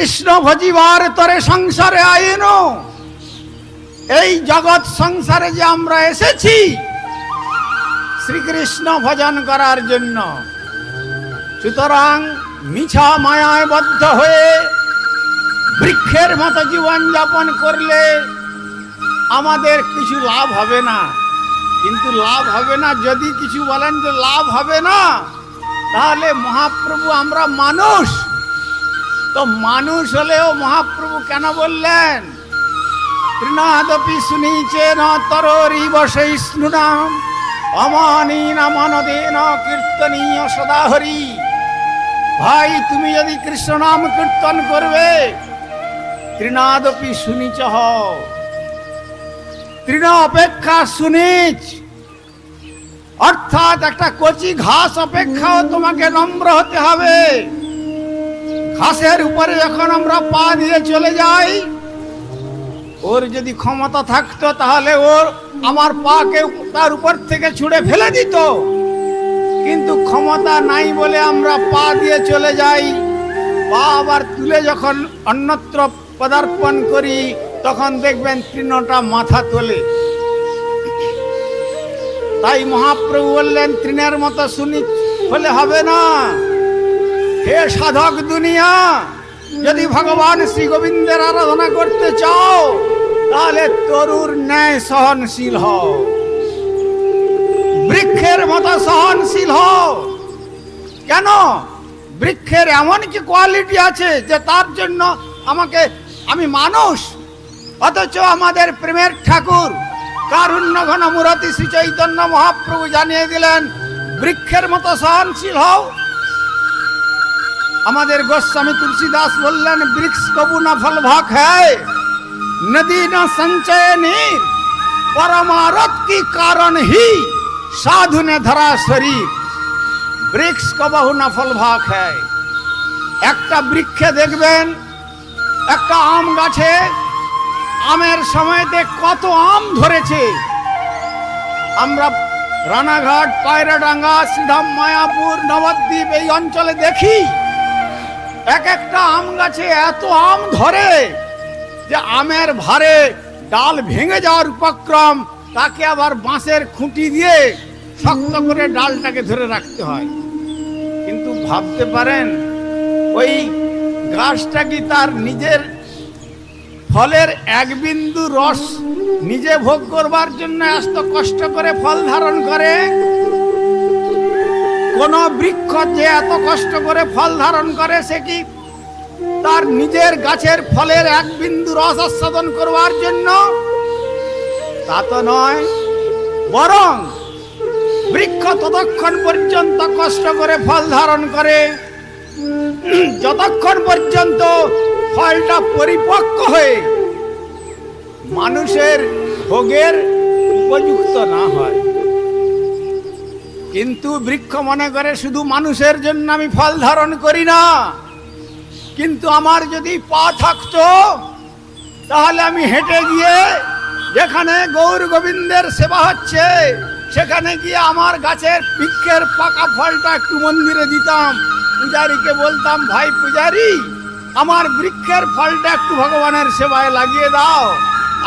শ্রীকৃষ্ণ ভজিবার তরে সংসারে আইন, এই জগৎ সংসারে যে আমরা এসেছি শ্রীকৃষ্ণ ভজন করার জন্য। সুতরাং মিছা মায়ায় বদ্ধ হয়ে বৃক্ষের মতো জীবন যাপন করলে আমাদের কিছু লাভ হবে না। কিন্তু লাভ হবে না যদি কিছু বলেন যে লাভ হবে না, তাহলে মহাপ্রভু আমরা মানুষ, তো মানুষ হলেও মহাপ্রভু কেন বললেন তৃণাদপি শুনিচেন তররিব সহিষ্ণুনাম অমানীন মনদেন কীর্তনীয় সদা হরি। ভাই, তুমি যদি কৃষ্ণ নাম কীর্তন করবে তৃণাদপি শুনিচ হও, তৃণ অপেক্ষা শুনিচ, অর্থাৎ একটা কচি ঘাস অপেক্ষাও তোমাকে নম্র হতে হবে। ঘাসের উপরে যখন আমরা পা দিয়ে চলে যাই, ওর যদি ক্ষমতা থাকতো তাহলে ওর আমার পাকে তার উপর থেকে ছুঁড়ে ফেলে দিত, কিন্তু ক্ষমতা নাই বলে আমরা পা দিয়ে চলে যাই। পা আবার তুলে যখন অন্যত্র পদার্পণ করি তখন দেখবেন তৃণটা মাথা তোলে। তাই মহাপ্রভু বললেন তৃণের মতো শুনি হলে হবে না। হে সাধক দুনিয়া, যদি ভগবান শ্রী গোবিন্দের আরাধনা করতে চাও তাহলে তরুর ন্যায় সহনশীল হও, বৃক্ষের মতো সহনশীল হও। কেন? বৃক্ষের এমন কি কোয়ালিটি আছে যে তার জন্য আমি মানুষ, অথচ আমাদের প্রেমের ঠাকুর কারুণ্য ঘন মূরতি শ্রী চৈতন্য মহাপ্রভু জানিয়ে দিলেন বৃক্ষের মতো সহনশীল হও। আমাদের গোস্বামী তুলসীদাস বললেন বৃক্ষ কবু না ফল ভাগ হ্যায়, নদী না সঞ্চয় নীর, परमारथ की कारण ही साधु ने धरा शरीर। বৃক্ষ কবহু না ফল ভাগ হয়। একটা বৃক্ষে দেখবেন একটা আম গাছে আমের সময়তে কত আম ধরেছে। আমরা রানাঘাট, পায়রাডাঙ্গা, শ্রীধাম, মায়াপুর, নবদ্বীপ এই অঞ্চলে দেখি এক একটা আম গাছে এত আম ধরে যে আমের ভারে ডাল ভেঙে যাওয়ার উপক্রম, তাকে আবার বাঁশের খুঁটি দিয়ে শক্ত করে ডালটাকে ধরে রাখতে হয়। কিন্তু ভাবতে পারেন ওই গাছটা কি তার নিজের ফলের এক বিন্দু রস নিজে ভোগ করবার জন্য এত কষ্ট করে ফল ধারণ করে? কোন বৃক্ষ যে এত কষ্ট করে ফল ধারণ করে সে কি তার নিজের গাছের ফলের এক বিন্দু রস আস্বাদন করবার জন্য? তা তো নয়, বরং বৃক্ষ ততক্ষণ পর্যন্ত কষ্ট করে ফল ধারণ করে যতক্ষণ পর্যন্ত ফলটা পরিপক্ক হয়ে মানুষের ভোগের উপযুক্ত না হয়। কিন্তু বৃক্ষ মনে করে শুধু মানুষের জন্য আমি ফল ধারণ করি না, কিন্তু আমার যদি পা থাকতো তাহলে আমি হেঁটে গিয়ে যেখানে গৌর গোবিন্দের সেবা হচ্ছে সেখানে গিয়ে আমার গাছের বৃক্ষের পাকা ফলটা একটু মন্দিরে দিতাম, পূজারীকে বলতাম ভাই পূজারী আমার বৃক্ষের ফলটা একটু ভগবানের সেবায় লাগিয়ে দাও।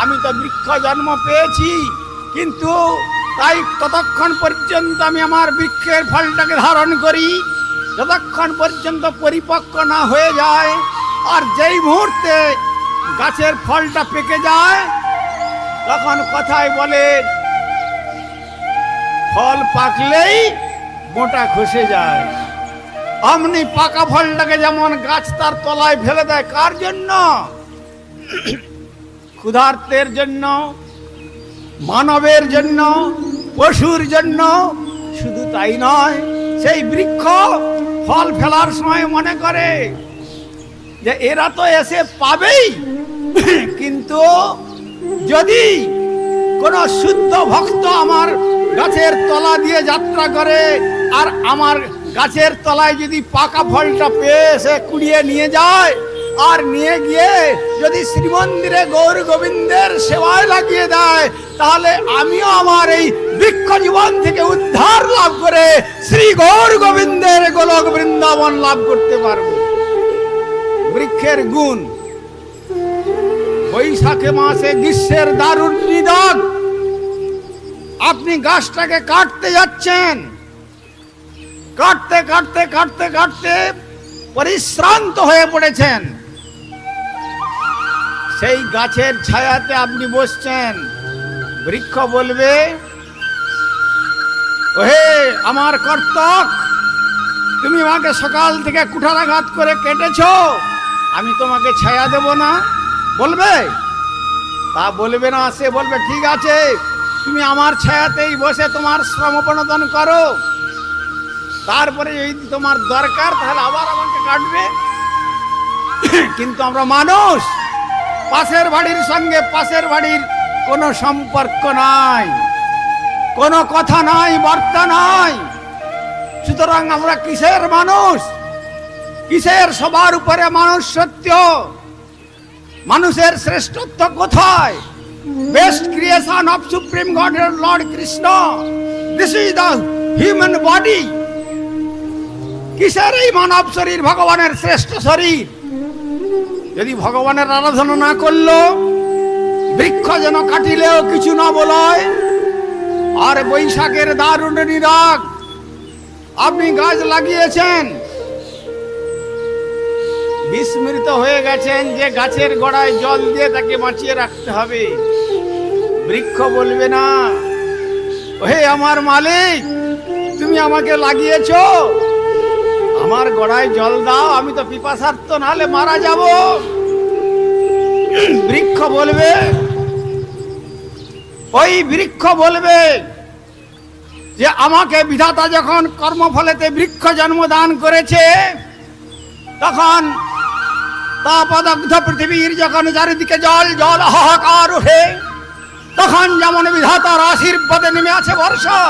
আমি তো বৃক্ষ জন্ম পেয়েছি, কিন্তু তাই ততক্ষণ পর্যন্ত আমি আমার বৃক্ষের ফলটাকে ধারণ করি যতক্ষণ পর্যন্ত পরিপক্ক না হয়ে যায়। আর যেই মুহূর্তে গাছের ফলটা পেকে যায় তখন কথায় বলে ফল পাকলেই মোটা খসে যায়। অমনি পাকা ফলটাকে যেমন গাছ তার তলায় ফেলে দেয়, কার জন্য? ক্ষুধার্তের জন্য, মানবের জন্য, পশুর জন্য। শুধু তাই নয়, সেই বৃক্ষ ফল ফেলার সময় মনে করে যে এরা তো এসে পাবেই, কিন্তু যদি কোন শুদ্ধ ভক্ত আমার গাছের তলা দিয়ে যাত্রা করে আর আমার গাছের তলায় যদি পাকা ফলটা পেয়ে সে কুড়িয়ে নিয়ে যায় আর নিয়ে গিয়ে যদি শ্রীমন্দিরে গৌর গোবিন্দের সেবায় লাগিয়ে দেয়, তাহলে আমিও আমার এই বৃক্ষ জীবন থেকে উদ্ধার লাভ করে শ্রী গৌর গোবিন্দের গোলক বৃন্দাবন লাভ করতে পারবো। বৃক্ষের গুণ। বৈশাখে মাসে গ্রীষ্মের দারুণ নিদাগ, আপনি গাছটাকে কাটতে যাচ্ছেন, কাটতে কাটতে কাটতে কাটতে পরিশ্রান্ত হয়ে পড়েছেন। সেই গাছের ছায়াতে আপনি বসছেন, বৃক্ষ বলবে, ওহে আমার কর্তক, তুমি আমাকে সকাল থেকে কুঠারাঘাত করে কেটেছো, আমি তোমাকে ছায়া দেব না? বলবে? তা বলবে না। সে বলবে, ঠিক আছে, তুমি আমার ছায়াতেই বসে তোমার শ্রমপণোদন করো, তারপরে যদি তোমার দরকার তাহলে আবার আমাকে কাটবে। কিন্তু আমরা মানুষ, পাশের বাড়ির সঙ্গে পাশের বাড়ির কোনো সম্পর্ক নাই, কোনো কথা নাই, বার্তা নাই। সুতরাং আমরা কিসের মানুষ? কিসের সবার উপরে মানুষ সত্য? মানুষের শ্রেষ্ঠত্ব কোথায়? Best creation of supreme god Lord Krishna, this is the human body. কিসের এই মানব শরীর? ভগবানের শ্রেষ্ঠ শরীর। যদি ভগবানের আরাধনা না করলো, বৃক্ষ যেন কাটিলেও কিছু না বলয়। আর বৈশাখের দারুণ নিরাগ, আপনি গাছ লাগিয়েছেন, বিস্মৃত হয়ে গেছেন যে গাছের গোড়ায় জল দিয়ে তাকে বাঁচিয়ে রাখতে হবে। বৃক্ষ বলবে না, হে আমার মালিক, তুমি আমাকে লাগিয়েছো, আমার গোড়ায় জল দাও, আমি তো পিপাসার্ত, নাহলে মারা যাব। বৃক্ষ বলবে, ওই বৃক্ষ বলবে যে আমাকে বিধাতা যখন কর্মফলেতে বৃক্ষ জন্মদান করেছে, তখন তাপদগ্ধ পৃথিবীর যখন চারিদিকে জল জল হাহাকার ওঠে, তখন যেমন বিধাতার আশীর্বাদে নেমে আছে বর্ষা,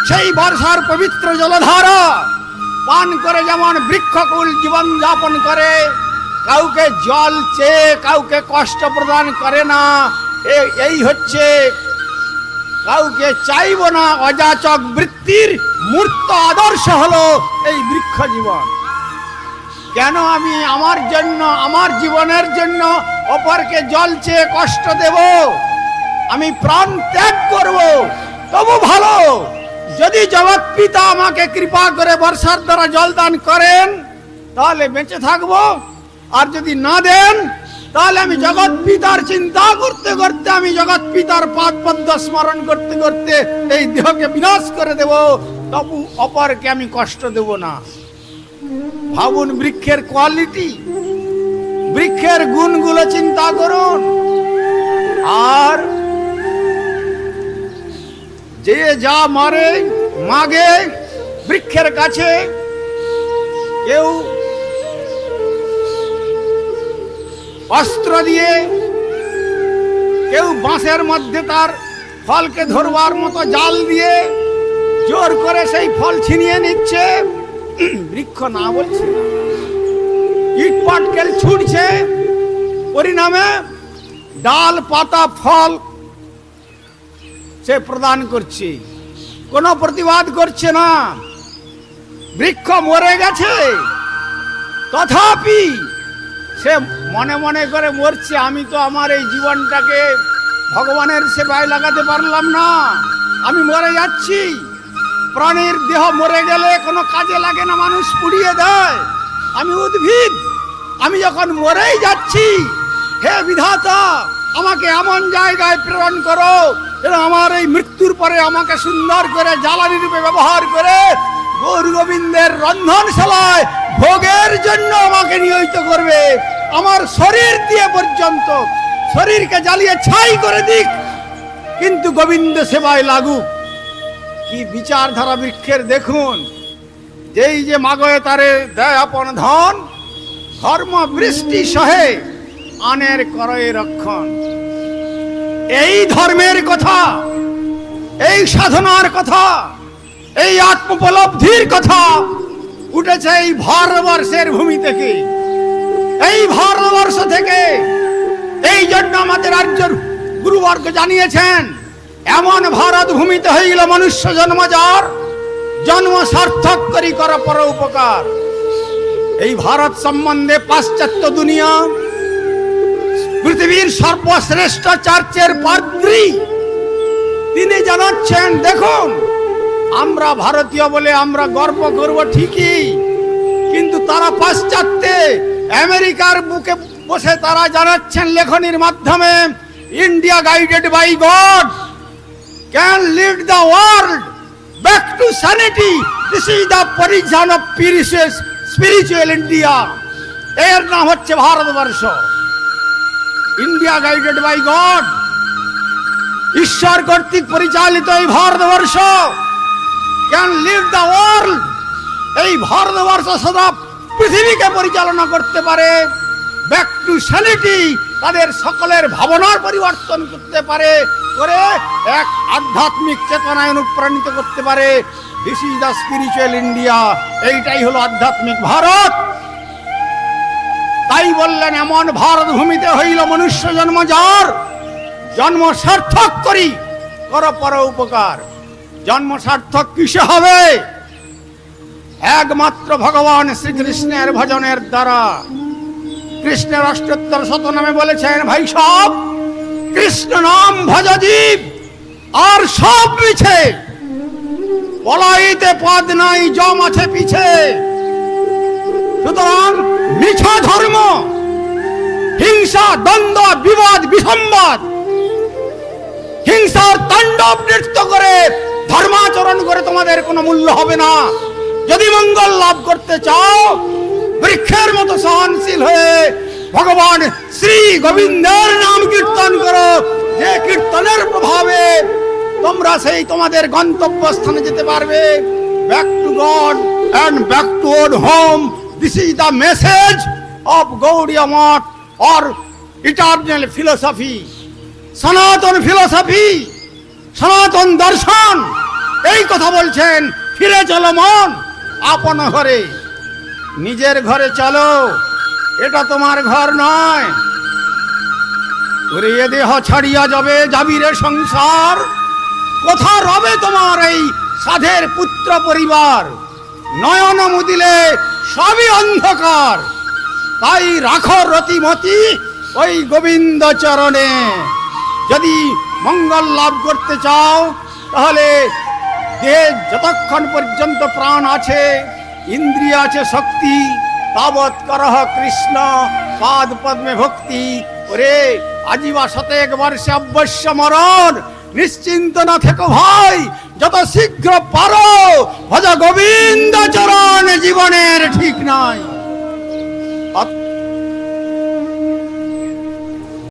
সেই বর্ষার পবিত্র জলধারা পান করে যেমন বৃক্ষকুল জীবন যাপন করে, কাউকে জল চেয়ে কাউকে কষ্ট প্রদান করে না। এই হচ্ছে কাউকে চাইব না অযাচক বৃত্তির মূর্ত আদর্শ হলো এই বৃক্ষ জীবন। কেন আমি আমার জন্য, আমার জীবনের জন্য অপরকে জল চেয়ে কষ্ট দেব? আমি প্রাণ ত্যাগ করব, তবু ভালো যদি জগৎ পিতা আমাকে কৃপা করে বর্ষার দ্বারা জল দান করেন, তাহলে বেঁচে থাকব। আর যদি না দেন, তাহলে আমি জগৎ পিতার চিন্তা করতে করতে, আমি জগৎ পিতার পাদ পদ্ম স্মরণ করতে করতে এই দেহকে বিনাশ করে দেব, তবু অপরকে আমি কষ্ট দেব না। ভাবুন বৃক্ষের কোয়ালিটি, বৃক্ষের গুণগুলো চিন্তা করুন। আর যে যা মারে মাগে বৃক্ষের কাছে, কেউ অস্ত্র দিয়ে, কেউ বাঁশের মধ্যে তার ফলকে ধরবার মতো জাল দিয়ে জোর করে সেই ফল ছিনিয়ে নিচ্ছে। বৃক্ষ না বলছে, ইট পাটকেল ছুটছে, পরিণামে ডাল পাতা ফল সে প্রদান করছে, কোনো প্রতিবাদ করছে না। বৃক্ষ মরে গেছে, তথাপি সে মনে মনে করে মরছে, আমি তো আমার এই জীবনটাকে ভগবানের সেবায় লাগাতে পারলাম না, আমি মরে যাচ্ছি। প্রাণীর দেহ মরে গেলে কোনো কাজে লাগে না, মানুষ পুড়িয়ে দেয়। আমি উদ্ভিদ, আমি যখন মরেই যাচ্ছি, হে বিধাতা আমাকে এমন জায়গায় প্রেরণ করো যেন আমার এই মৃত্যুর পরে আমাকে সুন্দর করে জ্বালানি রূপে ব্যবহার করে গৌর গোবিন্দের রন্ধনশালায় ভোগের জন্য আমাকে নিয়োজিত করবে। আমার শরীর দিয়ে পর্যন্ত শরীরকে জ্বালিয়ে ছাই করে দিক, কিন্তু গোবিন্দ সেবায় লাগুক। কি বিচারধারা বৃক্ষের দেখুন। যেই যে মাগয়ে তারে দেয় আপন ধন, ধর্ম বৃষ্টি সহে আনের করয়ে রক্ষণ। এই ধর্মের কথা, এই সাধনার কথা, এই আত্মোপলব্ধির কথা উঠেছে এই ভারতবর্ষের ভূমি থেকে, এই ভারতবর্ষ থেকে। এই জন্য আমাদের রাজ্যের গুরুবর্গ জানিয়েছেন, এমন ভারত ভূমিতে হইল মনুষ্য জন্ম যার, জন্ম সার্থক করি কর পর উপকার। এই ভারত সম্বন্ধে পাশ্চাত্য দুনিয়া, পৃথিবীর সর্বশ্রেষ্ঠ চার্চের পাদ্রী তিনি জানাচ্ছেন, দেখুন আমরা ভারতীয় বলে আমরা গর্ব করব ঠিকই, কিন্তু তারা পাশ্চাত্যে আমেরিকার বুকে বসে তারা জানাচ্ছেন লেখনীর মাধ্যমে, India guided by God can lead the world back to sanity. This is the paragon of spiritual India. এর নাম হচ্ছে Bharatvarsha. India guided by God, ঈশ্বর কর্তৃক পরিচালিত এই Bharatvarsha can lead the world. এই ভারতবর্ষ সদা পৃথিবীকে পরিচালনা করতে পারে ব্যাক টু স্যানিটি, তাদের সকলের ভাবনার পরিবর্তন করতে পারে, করে এক আধ্যাত্মিক চেতনায় অনুপ্রাণিত করতে পারে। This is the spiritual India. এইটাই হলো আধ্যাত্মিক ভারত। তাই বললেন, এমন ভারত ভূমিতে হইল মনুষ্য জন্ম যার, জন্ম সার্থক করি কর পর উপকার। জন্ম সার্থক কিসে হবে? একমাত্র ভগবান শ্রীকৃষ্ণের ভজনের দ্বারা। কৃষ্ণের অষ্টোত্তর শতনামে বলেছেন, ভাই সব কৃষ্ণ নাম ভজ জীব, আর সব মিছে, বলাইতে পদ নাই জম আছে পিছে। সুতরাং মিছা ধর্ম, হিংসা, দ্বন্দ্ব, বিবাদ, বিসম্বাদ, হিংসার তাণ্ডব নৃত্য করে ধর্মাচরণ করে তোমাদের কোনো মূল্য হবে না। যদি মঙ্গল লাভ করতে চাও, বৃক্ষের মতো সহনশীল হয়ে ভগবান শ্রী গোবিন্দের নাম কীর্তন করো। যে কীর্তনের প্রভাবে তোমরা সেই তোমাদের গন্তব্যস্থানে যেতে পারবে। Back to god and back to old home. This is the message of Gaudiya Math or eternal philosophy. সনাতন ফিলোসফি, সনাতন দর্শন এই কথা বলছেন, ফিরে চলো মন আপন ঘরে। নিজের ঘরে চলো, এটা তোমার ঘর নয়। ওরে এ দেহ ছাড়িয়া যাবি রে সংসার, কোথা রবে তোমার এই সাধের পুত্র পরিবার। নয়ন মুদিলে সবই অন্ধকার, তাই রাখো রতিমতি ওই গোবিন্দ চরণে। যদি মঙ্গল লাভ করতে চাও, তাহলে দেহে যতক্ষণ পর্যন্ত প্রাণ আছে, ইন্দ্রিয় আছে, শক্তি, তাবৎ করহ কৃষ্ণ পাদ পদ্মে ভক্তি। ওরে আজীবা শতেক বর্ষে অবশ্য মরণ, নিশ্চিন্ত না থেকো ভাই, যত শীঘ্র পারো ভজ গোবিন্দ চরণ, জীবনের ঠিক নাই।